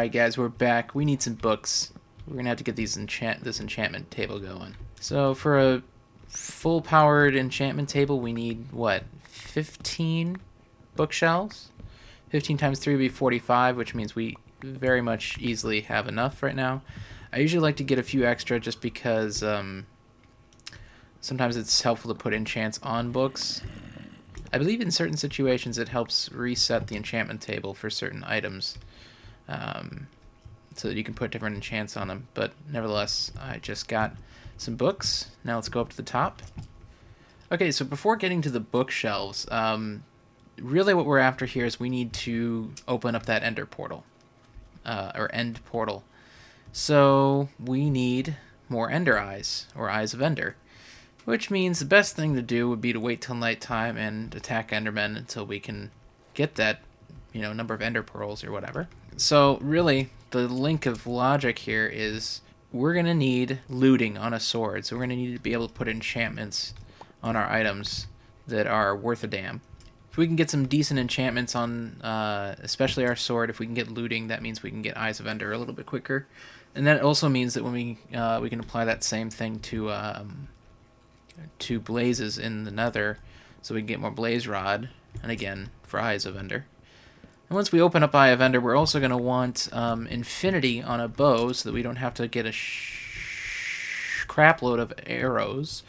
Alright guys, we're back. We need some books. We're gonna have to get this enchantment table going. So for a full powered enchantment table we need what? 15 bookshelves? 15 times 3 would be 45, which means we very much easily have enough right now. I usually like to get a few extra just because sometimes it's helpful to put enchants on books. I believe in certain situations it helps reset the enchantment table for certain items. So that you can put different enchants on them. But nevertheless, I just got some books. Now let's go up to the top. Okay, so before getting to the bookshelves, really what we're after here is we need to open up that ender portal. Or end portal. So we need more ender eyes, or eyes of ender. Which means the best thing to do would be to wait till nighttime and attack endermen until we can get that, number of ender pearls or whatever. So really, the link of logic here is we're going to need looting on a sword. So we're going to need to be able to put enchantments on our items that are worth a damn. If we can get some decent enchantments on, especially our sword, if we can get looting, that means we can get Eyes of Ender a little bit quicker. And that also means that when we can apply that same thing to blazes in the nether, so we can get more blaze rod, and again, for Eyes of Ender. And once we open up Eye of Ender, we're also going to want infinity on a bow, so that we don't have to get a crap load of arrows.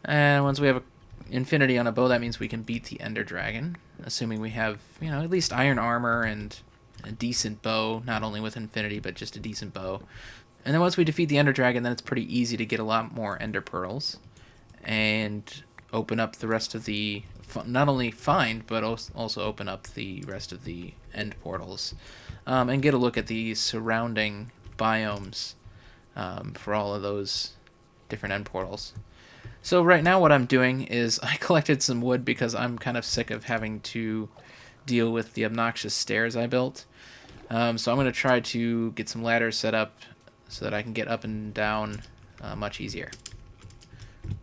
And once we have infinity on a bow, that means we can beat the Ender Dragon, assuming we have, at least iron armor and a decent bow, not only with infinity, but just a decent bow. And then once we defeat the Ender Dragon, then it's pretty easy to get a lot more Ender Pearls and open up the rest of the, not only find, but also open up the rest of the end portals, and get a look at the surrounding biomes for all of those different end portals. So right now what I'm doing is I collected some wood because I'm kind of sick of having to deal with the obnoxious stairs I built. So I'm going to try to get some ladders set up so that I can get up and down much easier.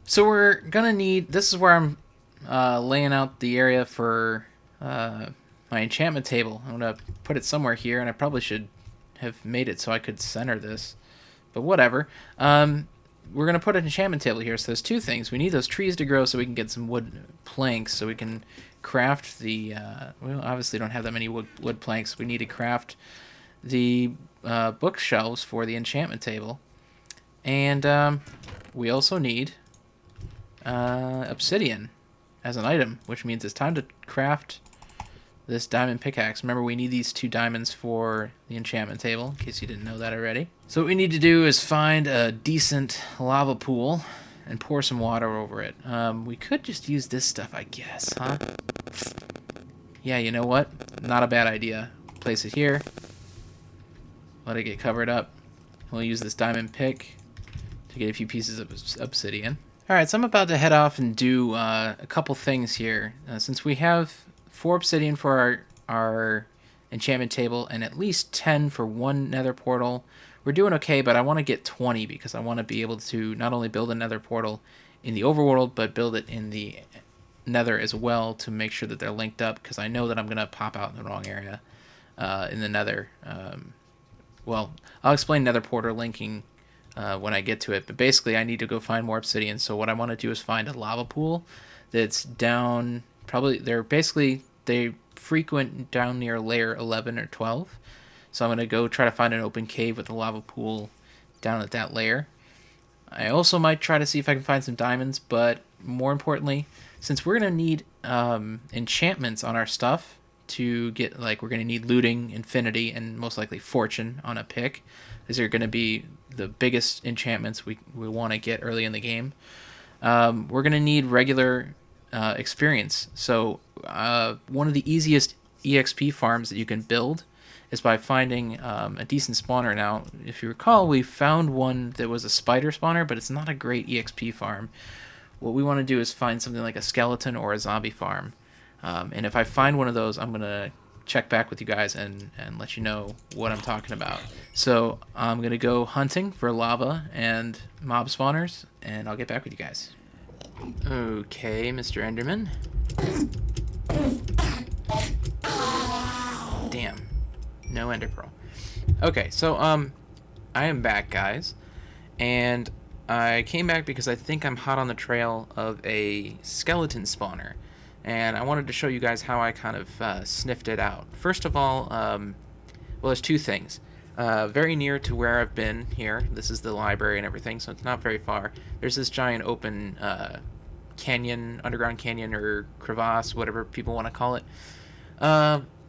So we're going to need, this is where I'm laying out the area for my enchantment table. I'm going to put it somewhere here, and I probably should have made it so I could center this, but whatever. We're going to put an enchantment table here, so there's two things. We need those trees to grow so we can get some wood planks, so we can craft the, we obviously don't have that many wood planks. We need to craft the bookshelves for the enchantment table. And we also need obsidian as an item, which means it's time to craft this diamond pickaxe. Remember, we need these 2 diamonds for the enchantment table, in case you didn't know that already. So what we need to do is find a decent lava pool and pour some water over it. We could just use this stuff, I guess, huh? Yeah, you know what? Not a bad idea. Place it here. Let it get covered up. We'll use this diamond pick to get a few pieces of obsidian. Alright, so I'm about to head off and do a couple things here. Since we have 4 obsidian for our enchantment table and at least 10 for one nether portal, we're doing okay, but I want to get 20 because I want to be able to not only build a nether portal in the overworld, but build it in the nether as well to make sure that they're linked up, because I know that I'm going to pop out in the wrong area in the nether. Well, I'll explain nether portal linking when I get to it, but basically I need to go find more obsidian. So what I want to do is find a lava pool that's down, probably, they frequent down near layer 11 or 12. So I'm going to go try to find an open cave with a lava pool down at that layer. I also might try to see if I can find some diamonds, but more importantly, since we're going to need enchantments on our stuff to get, like, we're going to need looting, infinity, and most likely fortune on a pick. These are going to be the biggest enchantments we want to get early in the game. We're going to need regular experience. So one of the easiest EXP farms that you can build is by finding a decent spawner. Now, if you recall, we found one that was a spider spawner, but it's not a great EXP farm. What we want to do is find something like a skeleton or a zombie farm. And if I find one of those, I'm going to check back with you guys and let you know what I'm talking about. So I'm going to go hunting for lava and mob spawners, and I'll get back with you guys. Okay, Mr. Enderman. Damn. No ender pearl. Okay, so I am back, guys, and I came back because I think I'm hot on the trail of a skeleton spawner, and I wanted to show you guys how I kind of sniffed it out. First of all, well, there's two things. Very near to where I've been here, this is the library and everything, so it's not very far. There's this giant open canyon, underground canyon, or crevasse, whatever people want to call it.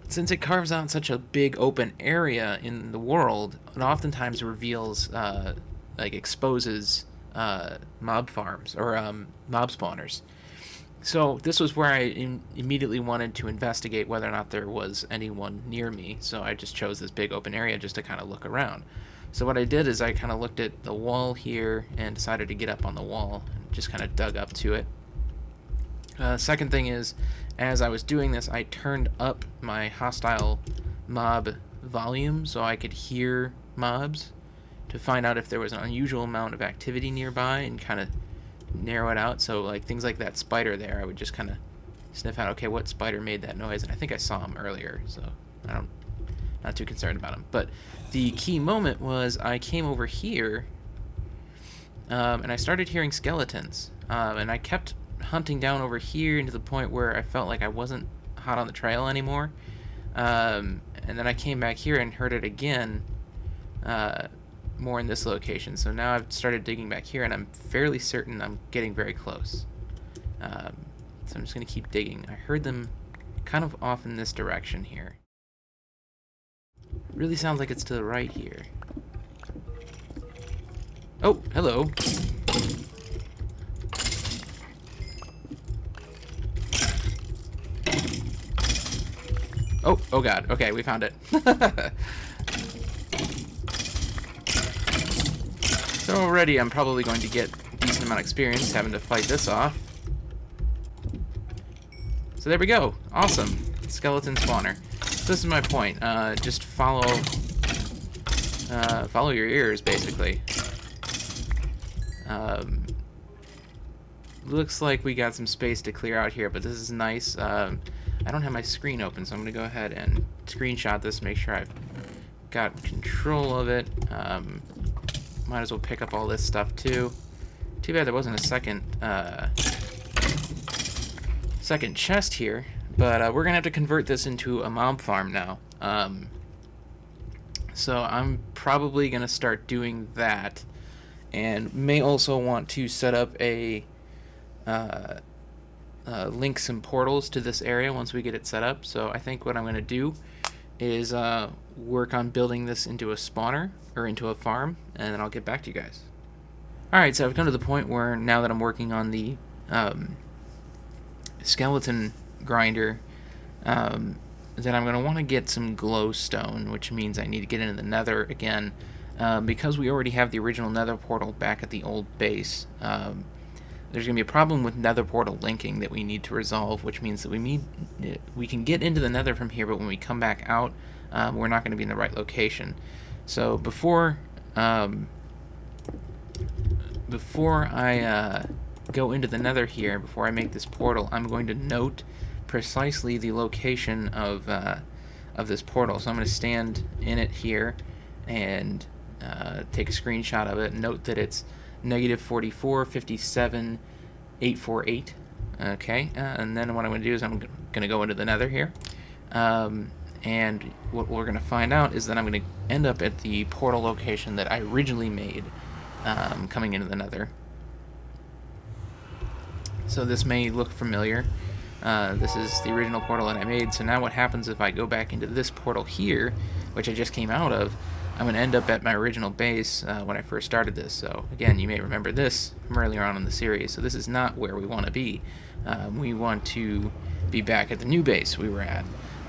Since it carves out such a big open area in the world, it oftentimes reveals, like exposes mob farms or mob spawners. So this was where I immediately wanted to investigate whether or not there was anyone near me. So I just chose this big open area just to kind of look around. So what I did is I kind of looked at the wall here and decided to get up on the wall and just kind of dug up to it. Second thing is, as I was doing this, I turned up my hostile mob volume so I could hear mobs to find out if there was an unusual amount of activity nearby and kind of narrow it out. So like things like that spider there, I would just kind of sniff out, okay, what spider made that noise? And I think I saw him earlier, so not too concerned about him. But the key moment was I came over here and I started hearing skeletons, and I kept hunting down over here into the point where I felt like I wasn't hot on the trail anymore, and then I came back here and heard it again, more in this location. So now I've started digging back here and I'm fairly certain I'm getting very close, so I'm just gonna keep digging. I heard them kind of off in this direction here. Really sounds like it's to the right here. Oh, hello. Oh god, okay, we found it. So already I'm probably going to get a decent amount of experience having to fight this off. So there we go, awesome, skeleton spawner. So this is my point, just follow your ears, basically. Looks like we got some space to clear out here, but this is nice. I don't have my screen open, so I'm going to go ahead and screenshot this, make sure I've got control of it. Might as well pick up all this stuff too. Too bad there wasn't a second chest here, but we're going to have to convert this into a mob farm now. So I'm probably going to start doing that, and may also want to set up a link some portals to this area once we get it set up. So I think what I'm going to do is work on building this into a spawner, or into a farm, and then I'll get back to you guys. Alright, so I've come to the point where now that I'm working on the skeleton grinder, that I'm going to want to get some glowstone, which means I need to get into the nether again. Because we already have the original nether portal back at the old base, there's going to be a problem with nether portal linking that we need to resolve, which means that we can get into the nether from here, but when we come back out, we're not going to be in the right location. So before I go into the nether here, before I make this portal, I'm going to note precisely the location of this portal. So I'm going to stand in it here and take a screenshot of it, note that it's -44 57 848. Okay, and then what I'm going to do is I'm going to go into the nether here, and what we're going to find out is that I'm going to end up at the portal location that I originally made, coming into the nether. So this may look familiar. This is the original portal that I made. So now what happens if I go back into this portal here, which I just came out of, I'm going to end up at my original base when I first started this. So again, you may remember this from earlier on in the series. So this is not where we want to be. We want to be back at the new base we were at,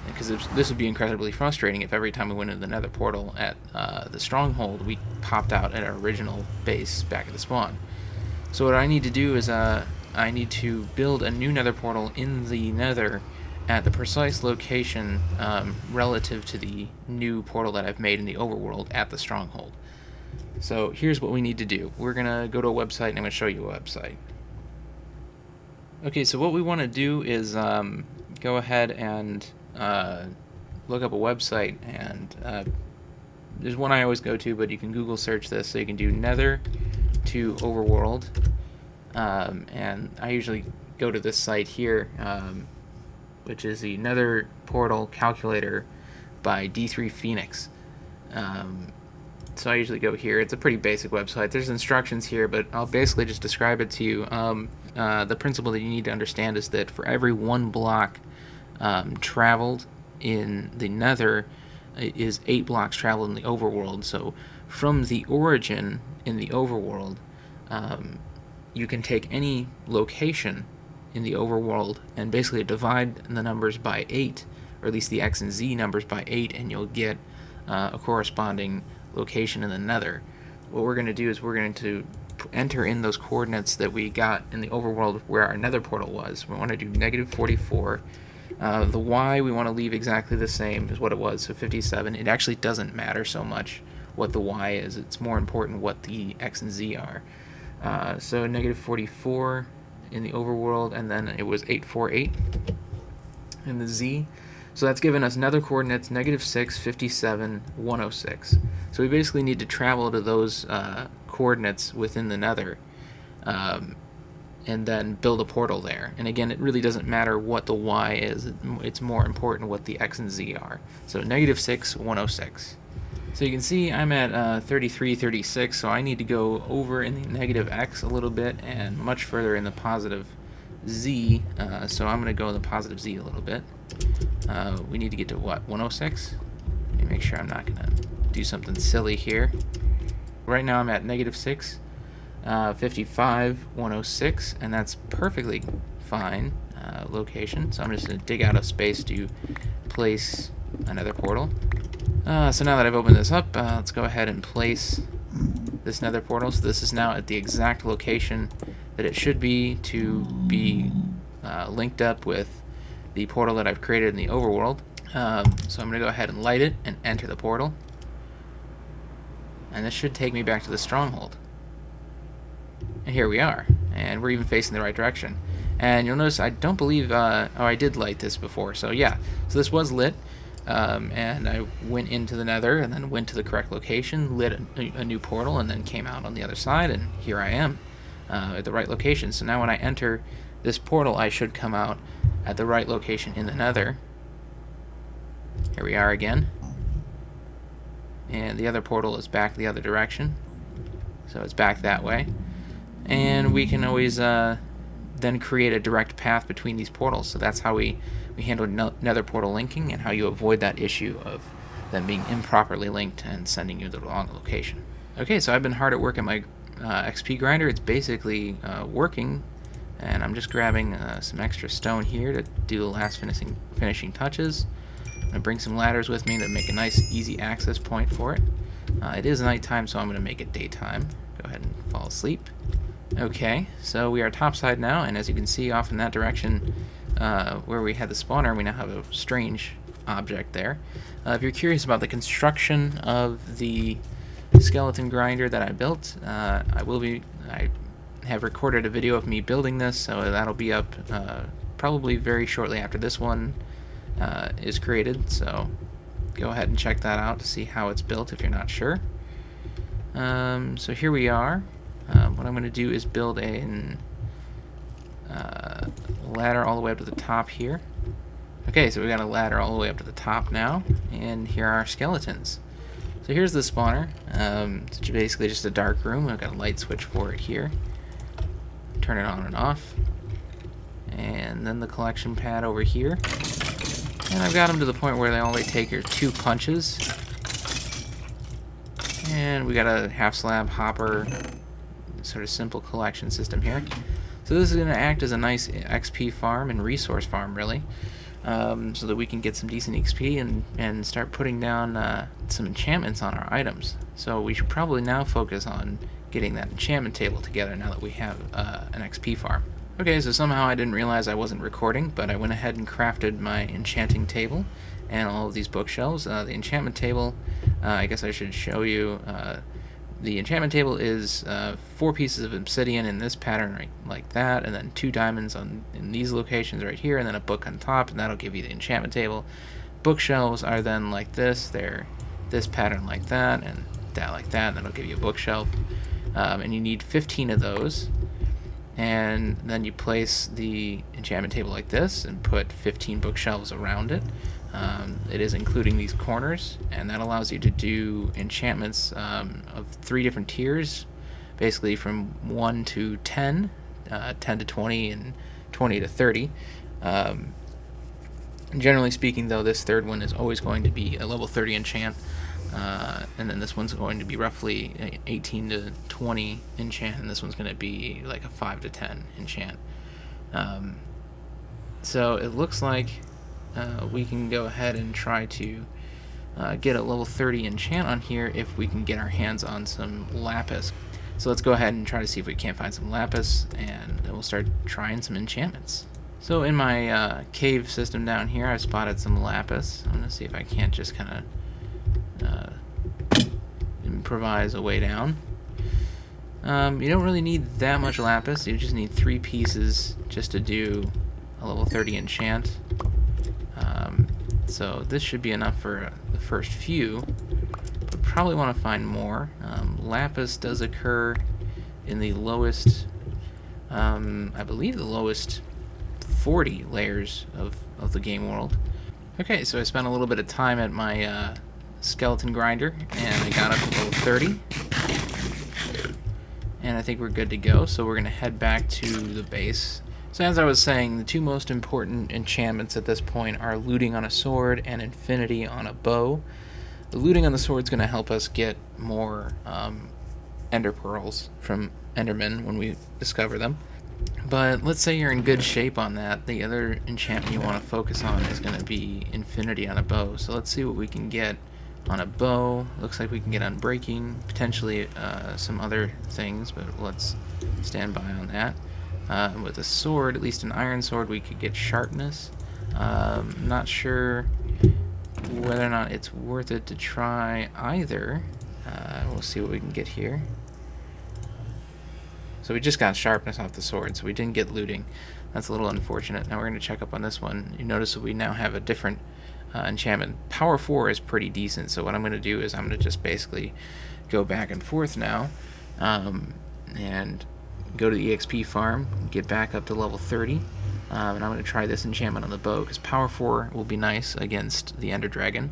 because this would be incredibly frustrating if every time we went into the nether portal at the stronghold, we popped out at our original base back at the spawn. So what I need to do is I need to build a new nether portal in the nether at the precise location relative to the new portal that I've made in the overworld at the stronghold. So here's what we need to do. We're going to go to a website, and I'm going to show you a website. Okay, so what we want to do is go ahead and look up a website and there's one I always go to, but you can Google search this. So you can do Nether to Overworld, and I usually go to this site here, which is the Nether Portal Calculator by D3 Phoenix. So I usually go here. It's a pretty basic website. There's instructions here, but I'll basically just describe it to you. The principle that you need to understand is that for every 1 block traveled in the Nether is 8 blocks traveled in the overworld. So from the origin in the overworld, you can take any location in the overworld and basically divide the numbers by 8, or at least the X and Z numbers by 8, and you'll get a corresponding location in the Nether. What we're going to do is we're going to enter in those coordinates that we got in the overworld where our Nether portal was. We want to do -44. The Y we want to leave exactly the same as what it was, so 57. It actually doesn't matter so much what the Y is. It's more important what the X and Z are. So -44 in the overworld, and then it was 848 in the Z. So that's given us Nether coordinates -6, 57, 106. So we basically need to travel to those coordinates within the Nether, and then build a portal there. And again, it really doesn't matter what the Y is. It's more important what the X and Z are. So -6, 106. So you can see I'm at 33, 36, so I need to go over in the -X a little bit and much further in the positive Z. So I'm going to go in the positive Z a little bit. We need to get to what, 106? Let me make sure I'm not going to do something silly here. Right now I'm at -6, 55, 106, and that's perfectly fine location. So I'm just going to dig out a space to place another portal. So now that I've opened this up, let's go ahead and place this Nether portal. So this is now at the exact location that it should be to be linked up with the portal that I've created in the overworld. So I'm going to go ahead and light it and enter the portal. And this should take me back to the stronghold. And here we are. And we're even facing the right direction. And you'll notice I don't believe... oh, I did light this before. So yeah. So this was lit. And I went into the Nether and then went to the correct location, lit a new portal, and then came out on the other side. And here I am at the right location. So now when I enter this portal, I should come out at the right location in the Nether. Here we are again. And the other portal is back the other direction. So it's back that way. And we can always then create a direct path between these portals. So that's how we handle Nether portal linking, and how you avoid that issue of them being improperly linked and sending you to the wrong location. Okay, so I've been hard at work at my XP grinder. It's basically working. And I'm just grabbing some extra stone here to do the last finishing touches. I'm going to bring some ladders with me to make a nice easy access point for it. It is nighttime, so I'm going to make it daytime. Go ahead and fall asleep. Okay, so we are topside now, and as you can see off in that direction where we had the spawner, we now have a strange object there. If you're curious about the construction of the skeleton grinder that I built, I have recorded a video of me building this, so that'll be up probably very shortly after this one is created. So go ahead and check that out to see how it's built if you're not sure. So here we are. What I'm going to do is build a ladder all the way up to the top here. Okay, so we got a ladder all the way up to the top now, and here are our skeletons. So here's the spawner. It's basically just a dark room. I've got a light switch for it here. Turn it on and off. And then the collection pad over here. And I've got them to the point where all they take are 2 punches. And we got a half slab hopper, sort of simple collection system here. So this is going to act as a nice XP farm and resource farm, really, so that we can get some decent XP and start putting down some enchantments on our items. So we should probably now focus on getting that enchantment table together now that we have an XP farm. Okay, so somehow I didn't realize I wasn't recording, but I went ahead and crafted my enchanting table and all of these bookshelves. The enchantment table, I guess I should show you. The enchantment table is 4 pieces of obsidian in this pattern right like that, and then 2 diamonds in these locations right here, and then a book on top, and that'll give you the enchantment table. Bookshelves are then like this. They're this pattern like that, and that like that, and that'll give you a bookshelf. And you need 15 of those. And then you place the enchantment table like this and put 15 bookshelves around it. It is including these corners, and that allows you to do enchantments of 3 different tiers, basically from 1 to 10, 10 to 20, and 20 to 30. Generally speaking, though, this third one is always going to be a level 30 enchant, and then this one's going to be roughly 18 to 20 enchant, and this one's going to be like a 5 to 10 enchant. So it looks like we can go ahead and try to get a level 30 enchant on here if we can get our hands on some lapis. So let's go ahead and try to see if we can't find some lapis, and then we'll start trying some enchantments. So in my cave system down here, I've spotted some lapis. I'm going to see if I can't just kind of improvise a way down. You don't really need that much lapis. You just need 3 pieces just to do a level 30 enchant. So this should be enough for the first few, but probably want to find more. Lapis does occur in the lowest, I believe the lowest 40 layers of the game world. Okay, so I spent a little bit of time at my skeleton grinder, and I got up to level 30. And I think we're good to go, so we're going to head back to the base. So as I was saying, the 2 most important enchantments at this point are looting on a sword and infinity on a bow. The looting on the sword is going to help us get more ender pearls from endermen when we discover them. But let's say you're in good shape on that. The other enchantment you want to focus on is going to be infinity on a bow. So let's see what we can get on a bow. Looks like we can get unbreaking, potentially some other things, but let's stand by on that. With a sword, at least an iron sword, we could get sharpness. Not sure whether or not it's worth it to try either. We'll see what we can get here. So we just got sharpness off the sword, so we didn't get looting. That's a little unfortunate. Now we're going to check up on this one. You notice that we now have a different enchantment. Power 4 is pretty decent, so what I'm going to do is I'm going to just basically go back and forth now, and go to the EXP farm, get back up to level 30, and I'm going to try this enchantment on the bow, because Power 4 will be nice against the Ender Dragon,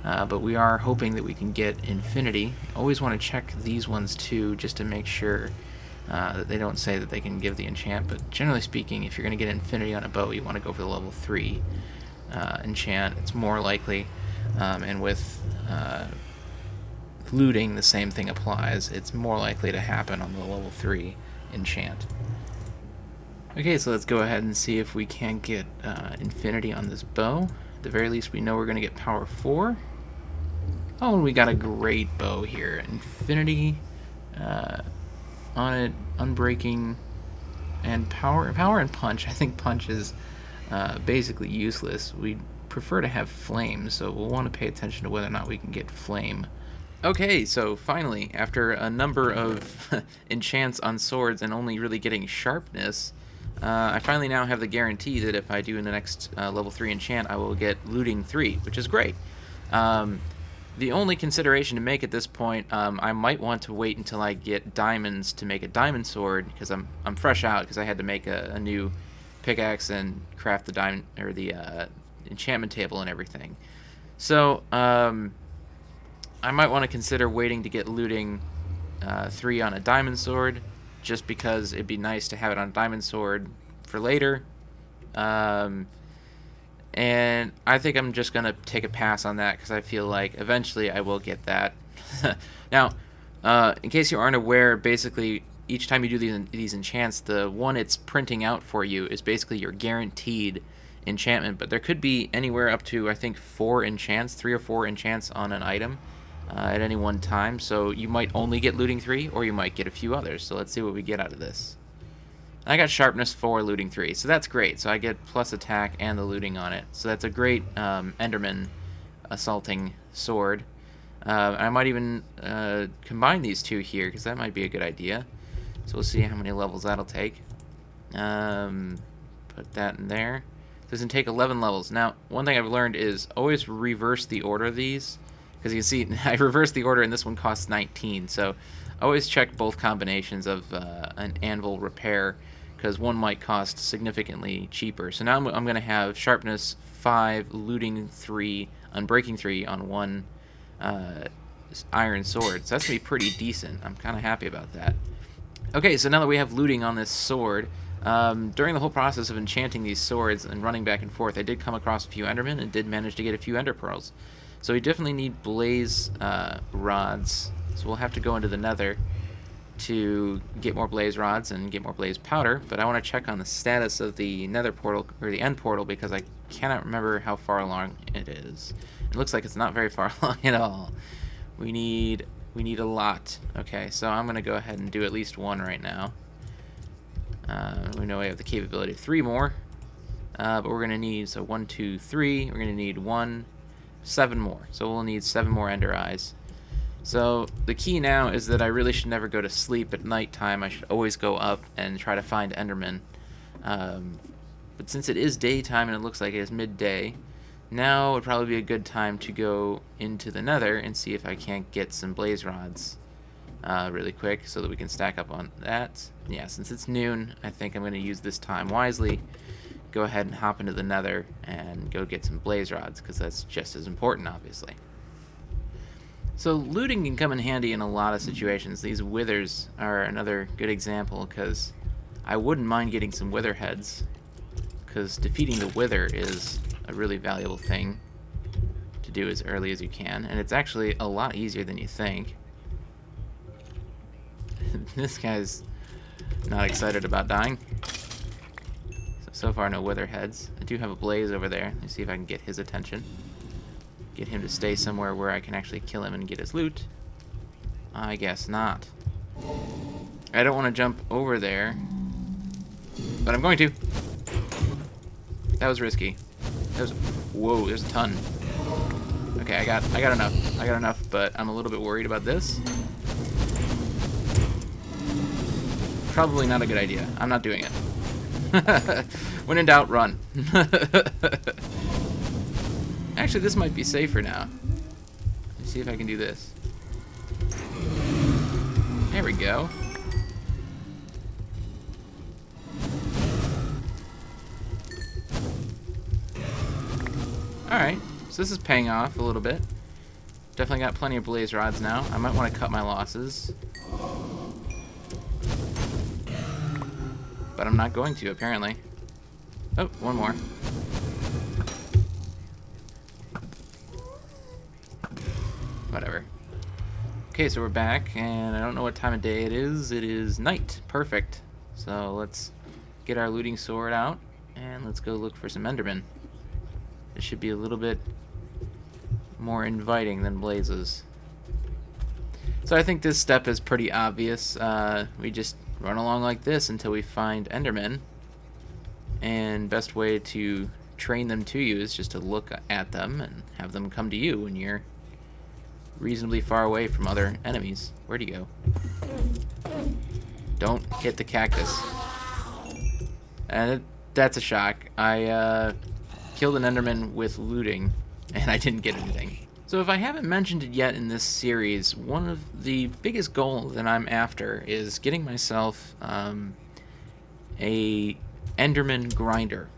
but we are hoping that we can get Infinity. Always want to check these ones too, just to make sure that they don't say that they can give the enchant, but generally speaking, if you're going to get Infinity on a bow, you want to go for the level 3 enchant. It's more likely, and with looting, the same thing applies. It's more likely to happen on the level 3 enchant. Okay, so let's go ahead and see if we can't get Infinity on this bow. At the very least, we know we're going to get Power 4. Oh, and we got a great bow here. Infinity on it, Unbreaking, and Power and Punch. I think Punch is basically useless. We prefer to have Flame, so we'll want to pay attention to whether or not we can get Flame. Okay, so finally, after a number of enchants on swords and only really getting sharpness, I finally now have the guarantee that if I do in the next level 3 enchant, I will get looting 3, which is great. The only consideration to make at this point, I might want to wait until I get diamonds to make a diamond sword, because I'm fresh out, because I had to make a new pickaxe and craft the diamond, or the enchantment table and everything. So I might want to consider waiting to get looting 3 on a diamond sword, just because it'd be nice to have it on a diamond sword for later. And I think I'm just going to take a pass on that, because I feel like eventually I will get that. Now, in case you aren't aware, basically each time you do these enchants, the one it's printing out for you is basically your guaranteed enchantment, but there could be anywhere up to, I think, 4 enchants, 3 or 4 enchants on an item at any one time, so you might only get looting 3, or you might get a few others. So let's see what we get out of this. I got sharpness 4, looting 3, so that's great. So I get plus attack and the looting on it, so that's a great Enderman assaulting sword. I might even combine these 2 here, because that might be a good idea. So we'll see how many levels that'll take. Put that in there. It doesn't take 11 levels. Now, one thing I've learned is always reverse the order of these, Because you can see, I reversed the order, and this one costs 19. So always check both combinations of an anvil repair, because one might cost significantly cheaper. So now I'm going to have sharpness 5, looting 3, unbreaking 3 on one iron sword. So that's going to be pretty decent. I'm kind of happy about that. Okay, so now that we have looting on this sword, during the whole process of enchanting these swords and running back and forth, I did come across a few endermen and did manage to get a few ender pearls. So we definitely need blaze rods. So we'll have to go into the nether to get more blaze rods and get more blaze powder. But I want to check on the status of the nether portal, or the end portal, because I cannot remember how far along it is. It looks like it's not very far along at all. We need a lot. Okay, so I'm going to go ahead and do at least one right now. We know we have the capability of 3 more. But we're going to need, so 1, 2, 3. We're going to need 7 more. So we'll need 7 more ender eyes. So the key now is that I really should never go to sleep at nighttime. I should always go up and try to find endermen. But since it is daytime and it looks like it is midday, now would probably be a good time to go into the nether and see if I can't get some blaze rods really quick so that we can stack up on that. Yeah, since it's noon, I think I'm going to use this time wisely. Go ahead and hop into the nether and go get some blaze rods, because that's just as important, obviously. So looting can come in handy in a lot of situations. These withers are another good example, because I wouldn't mind getting some wither heads, because defeating the wither is a really valuable thing to do as early as you can, and it's actually a lot easier than you think. This guy's not excited about dying. So far, no wither heads. I do have a blaze over there. Let me see if I can get his attention. Get him to stay somewhere where I can actually kill him and get his loot. I guess not. I don't want to jump over there, but I'm going to. That was risky. Whoa, there's a ton. Okay, I got enough. I got enough, but I'm a little bit worried about this. Probably not a good idea. I'm not doing it. When in doubt, run. Actually, this might be safer now. Let's see if I can do this. There we go. Alright, so this is paying off a little bit. Definitely got plenty of blaze rods now. I might want to cut my losses. But I'm not going to, apparently. Oh, one more. Whatever. Okay, so we're back, and I don't know what time of day it is. It is night. Perfect. So let's get our looting sword out, and let's go look for some endermen. It should be a little bit more inviting than blazes. So I think this step is pretty obvious. We just run along like this until we find endermen, and best way to train them to you is just to look at them and have them come to you when you're reasonably far away from other enemies. Where'd he go? Don't hit the cactus. And that's a shock. I killed an enderman with looting, and I didn't get anything. So if I haven't mentioned it yet in this series, one of the biggest goals that I'm after is getting myself a enderman grinder,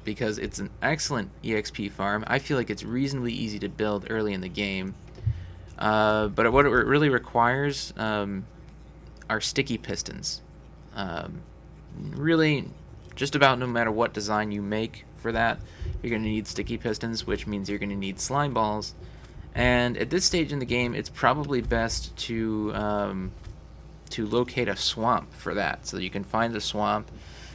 because it's an excellent EXP farm. I feel like it's reasonably easy to build early in the game, but what it really requires are sticky pistons. Really, just about no matter what design you make for that, you're going to need sticky pistons, which means you're going to need slime balls. And at this stage in the game, it's probably best to locate a swamp for that. So you can find the swamp,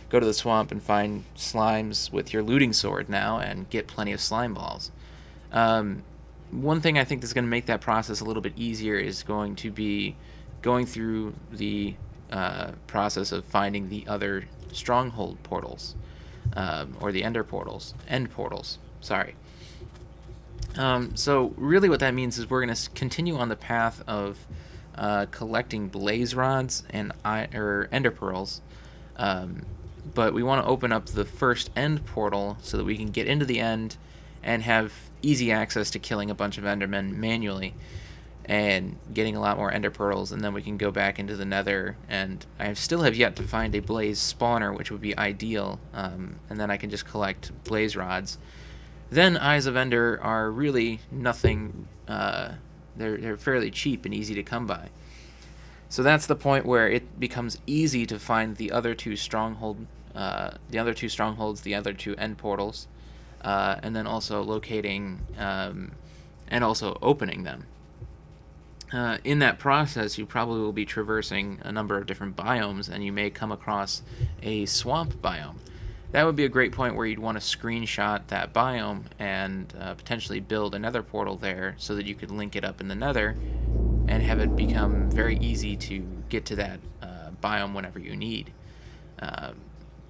go to the swamp and find slimes with your looting sword now, and get plenty of slime balls. One thing I think that's going to make that process a little bit easier is going to be going through the process of finding the other stronghold portals. Or the end portals, sorry. So really what that means is we're going to continue on the path of collecting blaze rods and ender pearls, but we want to open up the first end portal so that we can get into the end and have easy access to killing a bunch of endermen manually and getting a lot more ender pearls, and then we can go back into the nether, and I still have yet to find a blaze spawner, which would be ideal, and then I can just collect blaze rods. Then Eyes of Ender are really nothing, they're fairly cheap and easy to come by. So that's the point where it becomes easy to find the other two strongholds, the other two end portals, and then also locating and also opening them. In that process, you probably will be traversing a number of different biomes, and you may come across a swamp biome. That would be a great point where you'd want to screenshot that biome and potentially build another portal there so that you could link it up in the nether and have it become very easy to get to that biome whenever you need.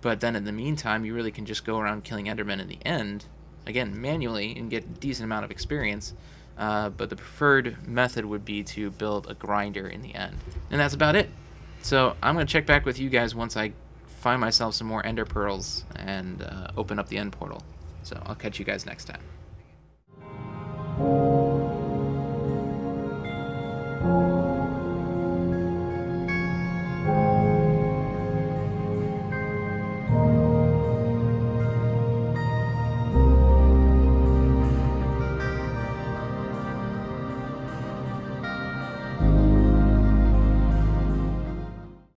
But then in the meantime, you really can just go around killing endermen in the end, again, manually, and get a decent amount of experience. But the preferred method would be to build a grinder in the end. And that's about it. So I'm going to check back with you guys once I find myself some more ender pearls and open up the end portal. So I'll catch you guys next time.